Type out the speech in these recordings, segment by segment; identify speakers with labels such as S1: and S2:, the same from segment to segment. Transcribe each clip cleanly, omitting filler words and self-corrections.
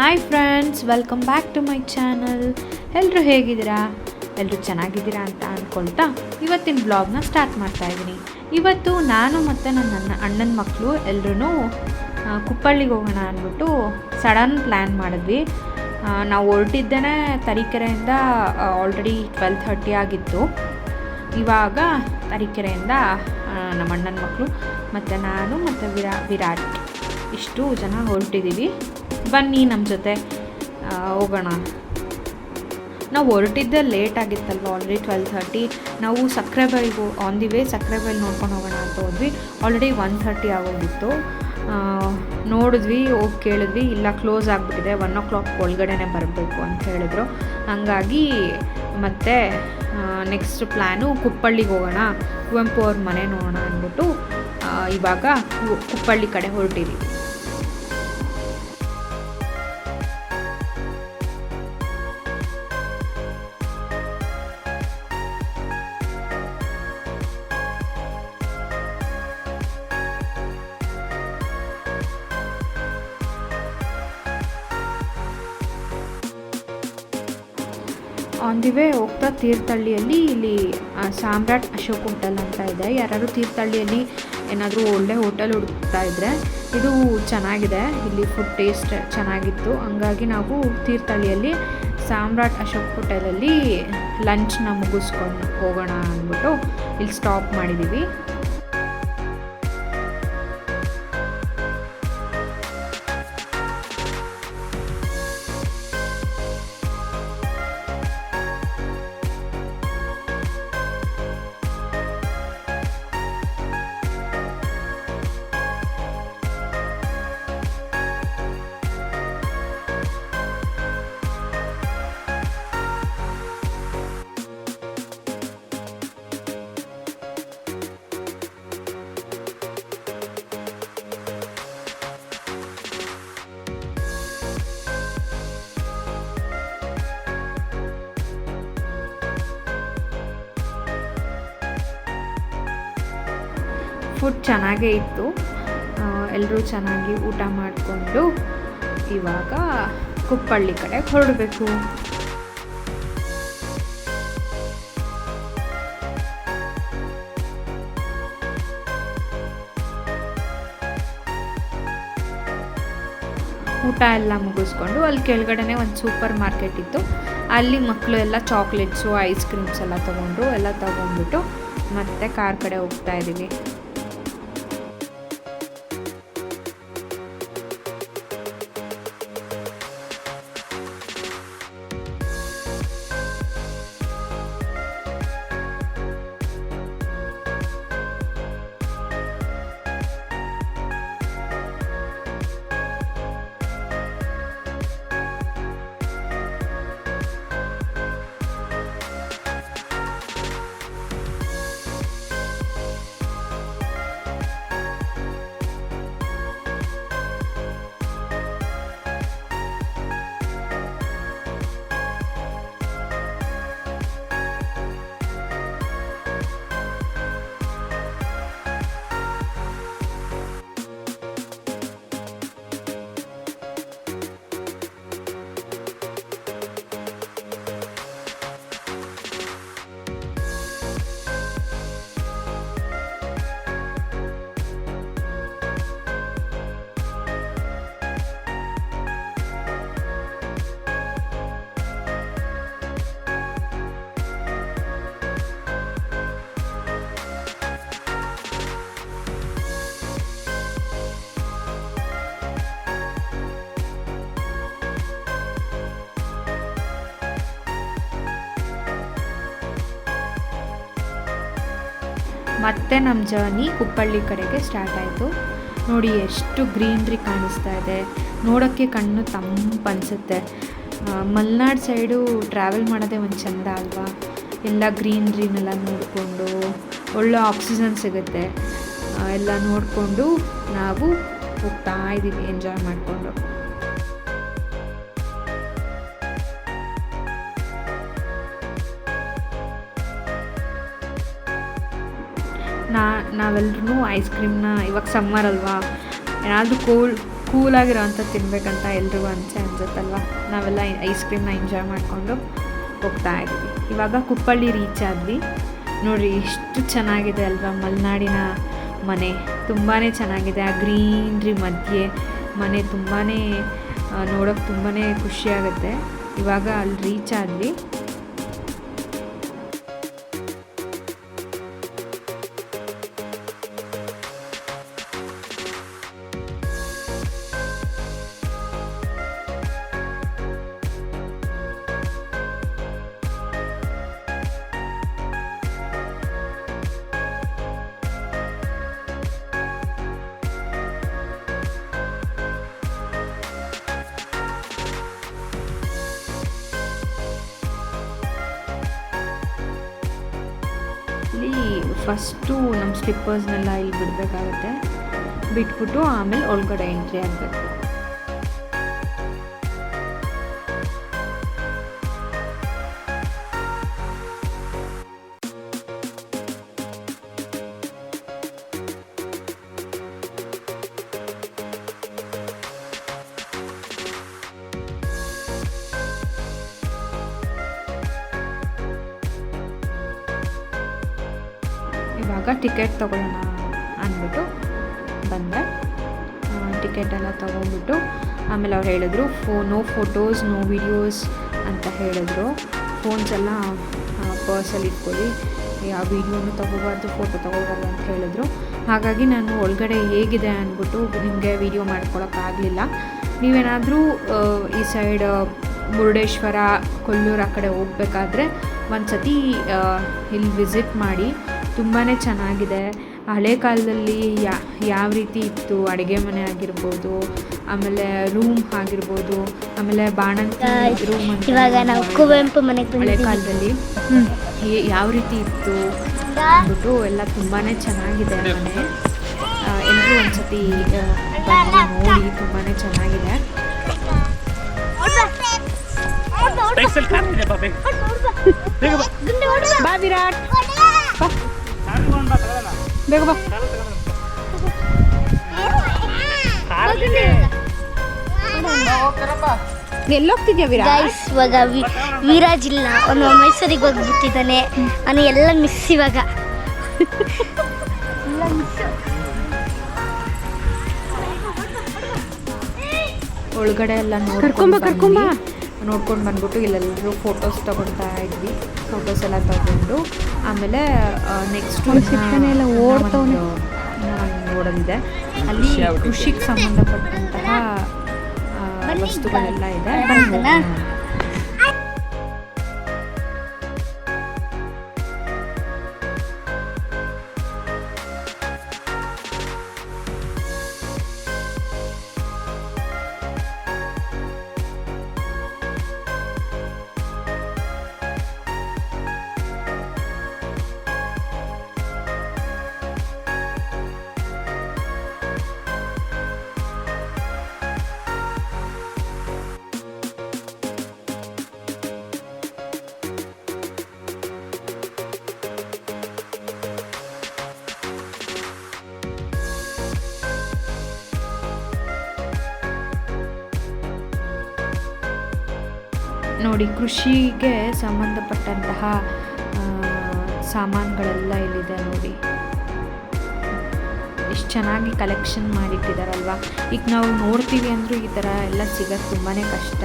S1: Hi friends, welcome back to my channel. ಎಲ್ಲರೂ ಹೇಗಿದ್ದೀರಾ? ಎಲ್ಲರೂ ಚೆನ್ನಾಗಿದ್ದೀರಾ ಅಂತ ಅಂದ್ಕೊಳ್ತಾ ಇವತ್ತಿನ ಬ್ಲಾಗ್ನ ಸ್ಟಾರ್ಟ್ ಮಾಡ್ತಾಯಿದ್ದೀನಿ. ಇವತ್ತು ನಾನು ಮತ್ತು ನನ್ನ ಅಣ್ಣನ ಮಕ್ಕಳು ಎಲ್ಲರೂ ಕುಪ್ಪಳ್ಳಿಗೆ ಹೋಗೋಣ ಅಂದ್ಬಿಟ್ಟು ಸಡನ್ ಪ್ಲ್ಯಾನ್ ಮಾಡಿದ್ವಿ. ನಾವು ಹೊರಟಿದ್ದೇನೆ ತರೀಕೆರೆಯಿಂದ ಆಲ್ರೆಡಿ 12:30 ಆಗಿತ್ತು. ಇವಾಗ ತರೀಕೆರೆಯಿಂದ ನಮ್ಮ ಅಣ್ಣನ ಮಕ್ಕಳು ಮತ್ತು ನಾನು ಮತ್ತು ವಿರಾಟ್ ಇಷ್ಟು ಜನ ಹೊರಟಿದ್ದೀವಿ. ಬನ್ನಿ ನಮ್ಮ ಜೊತೆ ಹೋಗೋಣ. ನಾವು ಹೊರಟಿದ್ದೆ ಲೇಟ್ ಆಗಿತ್ತಲ್ವ, ಆಲ್ರೆಡಿ 12:30. ನಾವು ಸಕ್ರೆಬೈಲ್ಗೆ ಆನ್ ದಿ ವೇ ಸಕ್ರೆಬೈಲ್ ನೋಡ್ಕೊಂಡು ಹೋಗೋಣ ಅಂತ ಹೋದ್ವಿ. ಆಲ್ರೆಡಿ 1:30 ಆಗೋಗಿತ್ತು. ನೋಡಿದ್ವಿ, ಹೋಗಿ ಕೇಳಿದ್ವಿ, ಇಲ್ಲ ಕ್ಲೋಸ್ ಆಗಿಬಿಟ್ಟಿದೆ, 1 o'clock ಒಳಗಡೆನೆ ಬರಬೇಕು ಅಂತ ಹೇಳಿದ್ರು. ಹಂಗಾಗಿ ಮತ್ತೆ ನೆಕ್ಸ್ಟ್ ಪ್ಲ್ಯಾನು ಕುಪ್ಪಳ್ಳಿಗೆ ಹೋಗೋಣ, ಕುವೆಂಪು ಅವ್ರ ಮನೆ ನೋಡೋಣ ಅಂದ್ಬಿಟ್ಟು ಇವಾಗ ಕುಪ್ಪಳ್ಳಿ ಕಡೆ ಹೊರಟಿದ್ದೀವಿ. ಆನ್ ದಿ ವೇ ಹೋಗ್ತಾ ತೀರ್ಥಹಳ್ಳಿಯಲ್ಲಿ ಇಲ್ಲಿ ಸಾಮ್ರಾಟ್ ಅಶೋಕ್ ಹೋಟೆಲ್ ಅಂತ ಇದೆ. ಯಾರಾದರೂ ತೀರ್ಥಹಳ್ಳಿಯಲ್ಲಿ ಏನಾದರೂ ಒಳ್ಳೆ ಹೋಟೆಲ್ ಹುಡುಕ್ತಾ ಇದ್ದರೆ ಇದು ಚೆನ್ನಾಗಿದೆ. ಇಲ್ಲಿ ಫುಡ್ ಟೇಸ್ಟ್ ಚೆನ್ನಾಗಿತ್ತು. ಹಂಗಾಗಿ ನಾವು ತೀರ್ಥಹಳ್ಳಿಯಲ್ಲಿ ಸಾಮ್ರಾಟ್ ಅಶೋಕ್ ಹೋಟೆಲಲ್ಲಿ ಲಂಚ್ನ ಮುಗಿಸ್ಕೊಂಡು ಹೋಗೋಣ ಅಂದ್ಬಿಟ್ಟು ಇಲ್ಲಿ ಸ್ಟಾಪ್ ಮಾಡಿದ್ದೀವಿ. ಫುಡ್ ಚೆನ್ನಾಗೇ ಇತ್ತು. ಎಲ್ಲರೂ ಚೆನ್ನಾಗಿ ಊಟ ಮಾಡಿಕೊಂಡು ಇವಾಗ ಕುಪ್ಪಳ್ಳಿ ಕಡೆ ಹೊರಡಬೇಕು. ಊಟ ಎಲ್ಲ ಮುಗಿಸ್ಕೊಂಡು ಅಲ್ಲಿ ಕೆಳಗಡೆನೇ ಒಂದು ಸೂಪರ್ ಮಾರ್ಕೆಟ್ ಇತ್ತು. ಅಲ್ಲಿ ಮಕ್ಕಳು ಎಲ್ಲ ಚಾಕ್ಲೇಟ್ಸು, ಐಸ್ ಕ್ರೀಮ್ಸ್ ಎಲ್ಲ ತೊಗೊಂಡ್ರು. ಎಲ್ಲ ತೊಗೊಂಡ್ಬಿಟ್ಟು ಮತ್ತೆ ಕಾರ್ ಕಡೆ ಹೋಗ್ತಾ ಇದ್ದೀವಿ. ಮತ್ತೆ ನಮ್ಮ ಜರ್ನಿ ಕುಪ್ಪಳ್ಳಿ ಕಡೆಗೆ ಸ್ಟಾರ್ಟ್ ಆಯಿತು. ನೋಡಿ ಎಷ್ಟು ಗ್ರೀನ್ರಿ ಕಾಣಿಸ್ತಾ ಇದೆ, ನೋಡೋಕ್ಕೆ ಕಣ್ಣು ತಂಪು ಅನಿಸುತ್ತೆ. ಮಲೆನಾಡು ಸೈಡು ಟ್ರಾವೆಲ್ ಮಾಡೋದೇ ಒಂದು ಚೆಂದ ಅಲ್ವಾ? ಎಲ್ಲ ಗ್ರೀನ್ರಿನೆಲ್ಲ ನೋಡಿಕೊಂಡು ಒಳ್ಳೆ ಆಕ್ಸಿಜನ್ ಸಿಗುತ್ತೆ. ಎಲ್ಲ ನೋಡಿಕೊಂಡು ನಾವು ಹೋಗ್ತಾ ಇದ್ದೀವಿ ಎಂಜಾಯ್ ಮಾಡಿಕೊಂಡು. ನಾವೆಲ್ಲರೂ ಐಸ್ ಕ್ರೀಮ್ನ, ಇವಾಗ ಸಮ್ಮರ್ ಅಲ್ವಾ, ಏನಾದರೂ ಕೂಲಾಗಿರೋವಂಥ ತಿನ್ಬೇಕಂತ ಎಲ್ರಿಗೂ ಅನ್ಸುತ್ತಲ್ವ. ನಾವೆಲ್ಲ ಐಸ್ ಕ್ರೀಮ್ನ ಎಂಜಾಯ್ ಮಾಡಿಕೊಂಡು ಹೋಗ್ತಾ ಇದ್ವಿ. ಇವಾಗ ಕುಪ್ಪಳ್ಳಿ ರೀಚ್ ಆದ್ವಿ. ನೋಡಿರಿ ಎಷ್ಟು ಚೆನ್ನಾಗಿದೆ ಅಲ್ವಾ ಮಲೆನಾಡಿನ ಮನೆ. ತುಂಬಾ ಚೆನ್ನಾಗಿದೆ. ಆ ಗ್ರೀನ್ರಿ ಮಧ್ಯೆ ಮನೆ ತುಂಬಾ ನೋಡೋಕ್ಕೆ ತುಂಬಾ ಖುಷಿಯಾಗುತ್ತೆ. ಇವಾಗ ಅಲ್ಲಿ ರೀಚ್ ಆದ್ವಿ. ಫಸ್ಟು ನಮ್ಮ ಸ್ಲಿಪ್ಪರ್ಸ್ನೆಲ್ಲ ಇಲ್ಲಿ ಬಿಡಬೇಕಾಗತ್ತೆ. ಬಿಟ್ಬಿಟ್ಟು ಆಮೇಲೆ ಒಳಗಡೆ ಎಂಟ್ರಿ ಆಗಬೇಕು. ಇವಾಗ ಟಿಕೆಟ್ ತೊಗೊಳ್ಳೋಣ ಅಂದ್ಬಿಟ್ಟು ಬಂದೆ. ಟಿಕೆಟ್ ಎಲ್ಲ ತೊಗೊಂಡ್ಬಿಟ್ಟು ಆಮೇಲೆ ಅವ್ರು ಹೇಳಿದ್ರು ನೋ ಫೋಟೋಸ್ ನೋ ವಿಡಿಯೋಸ್ ಅಂತ ಹೇಳಿದ್ರು. ಫೋನ್ಸ್ ಎಲ್ಲ ಪರ್ಸಲ್ಲಿ ಇಟ್ಕೊಳ್ಳಿ, ಯಾವ ವೀಡಿಯೋನು ತೊಗೋಬಾರ್ದು, ಫೋಟೋ ತೊಗೋಬಾರ್ದು ಅಂತ ಹೇಳಿದ್ರು. ಹಾಗಾಗಿ ನಾನು ಒಳಗಡೆ ಹೇಗಿದೆ ಅಂದ್ಬಿಟ್ಟು ನಿಮಗೆ ವೀಡಿಯೋ ಮಾಡ್ಕೊಳಕ್ಕಾಗಲಿಲ್ಲ. ನೀವೇನಾದರೂ ಈ ಸೈಡ್ ಮುರುಡೇಶ್ವರ, ಕೊಲ್ಲೂರು ಆ ಕಡೆ ಹೋಗ್ಬೇಕಾದ್ರೆ ಒಂದು ಸತಿ ಇಲ್ಲಿ ವಿಸಿಟ್ ಮಾಡಿ. ತುಂಬಾ ಚೆನ್ನಾಗಿದೆ. ಹಳೆ ಕಾಲದಲ್ಲಿ ಯಾವ ರೀತಿ ಇತ್ತು ಅಡುಗೆ ಮನೆ ಆಗಿರ್ಬೋದು, ಆಮೇಲೆ ರೂಮ್ ಆಗಿರ್ಬೋದು, ಆಮೇಲೆ ಬಾಣಂತಿ ರೂಮ್ ಅಂತ
S2: ಇವಾಗ ನಾವು ಕುವೆಂಪು ಮನೆಗೆ
S1: ಹಳೆ ಕಾಲದಲ್ಲಿ ಯಾವ ರೀತಿ ಇತ್ತು ಅಂದ್ಬಿಟ್ಟು ಎಲ್ಲ ತುಂಬಾ ಚೆನ್ನಾಗಿದೆ ಮನೆ. ಎಲ್ಲರೂ ಒಂದ್ಸತಿ ನೋಡಿ, ತುಂಬಾ ಚೆನ್ನಾಗಿದೆ. ಬಾ ವಿರಾಟ್, ಬೇಗ ಬಾ. ಎಲ್ಲೋಗ್ತಿದ್ಯಾ ವಿರಾಟ್?
S2: ಇವಾಗ ವಿರಾಜ್ ಇಲ್ಲ, ಅವನು ಮೈಸೂರಿಗೆ ಹೋಗ್ಬಿಟ್ಟಿದ್ದಾನೆ. ಅವನು ಎಲ್ಲ ಮಿಸ್ ಇವಾಗ.
S1: ಒಳಗಡೆ ಎಲ್ಲ ನೋಡ್ಕೊಂಡು ಬಂದ್ಬಿಟ್ಟು ಇಲ್ಲೆಲ್ಲರೂ ಫೋಟೋಸ್ ತೊಗೊಳ್ತಾ ಇದ್ವಿ. ಫೋಟೋಸ್ ಎಲ್ಲ ತೊಗೊಂಡು ಆಮೇಲೆ ನೆಕ್ಸ್ಟ್ ನೋಡೋದಿದೆ. ಅಲ್ಲಿ ಕೃಷಿಗೆ ಸಂಬಂಧಪಟ್ಟಂತಹ ವಸ್ತುಗಳೆಲ್ಲ ಇದೆ. ನೋಡಿ, ಕೃಷಿಗೆ ಸಂಬಂಧಪಟ್ಟಂತಹ ಸಾಮಾನುಗಳೆಲ್ಲ ಇಲ್ಲಿದೆ ನೋಡಿ. ಎಷ್ಟು ಚೆನ್ನಾಗಿ ಕಲೆಕ್ಷನ್ ಮಾಡಿಟ್ಟಿದ್ದಾರಲ್ವ. ಈಗ ನಾವು ನೋಡ್ತೀವಿ ಅಂದರೂ ಈ ಥರ ಎಲ್ಲ ಸಿಗೋದು ತುಂಬಾ ಕಷ್ಟ.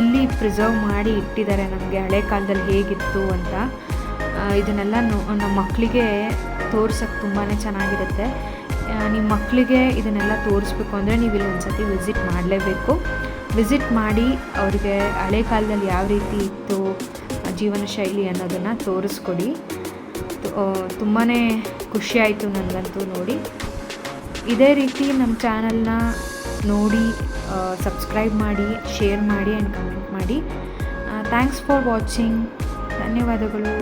S1: ಇಲ್ಲಿ ಪ್ರಿಸರ್ವ್ ಮಾಡಿ ಇಟ್ಟಿದ್ದಾರೆ ನಮಗೆ ಹಳೆ ಕಾಲದಲ್ಲಿ ಹೇಗಿತ್ತು ಅಂತ. ಇದನ್ನೆಲ್ಲ ನಮ್ಮ ಮಕ್ಕಳಿಗೆ ತೋರ್ಸೋಕ್ಕೆ ತುಂಬಾ ಚೆನ್ನಾಗಿರುತ್ತೆ. ನಿಮ್ಮ ಮಕ್ಕಳಿಗೆ ಇದನ್ನೆಲ್ಲ ತೋರಿಸ್ಬೇಕು ಅಂದರೆ ನೀವು ಇಲ್ಲಿ ಒಂದು ಸತಿ ವಿಸಿಟ್ ಮಾಡಲೇಬೇಕು. ವಿಸಿಟ್ ಮಾಡಿ ಅವರಿಗೆ ಹಳೆ ಕಾಲದಲ್ಲಿ ಯಾವ ರೀತಿ ಇತ್ತು ಜೀವನ ಶೈಲಿ ಅನ್ನೋದನ್ನು ತೋರಿಸ್ಕೊಡಿ. ತುಂಬಾ ಖುಷಿಯಾಯಿತು ನನಗಂತೂ ನೋಡಿ. ಇದೇ ರೀತಿ ನಮ್ಮ ಚಾನಲ್ನ ನೋಡಿ ಸಬ್ಸ್ಕ್ರೈಬ್ ಮಾಡಿ, ಶೇರ್ ಮಾಡಿ ಆ್ಯಂಡ್ ಕಮೆಂಟ್ ಮಾಡಿ. Thanks for watching. ಧನ್ಯವಾದಗಳು.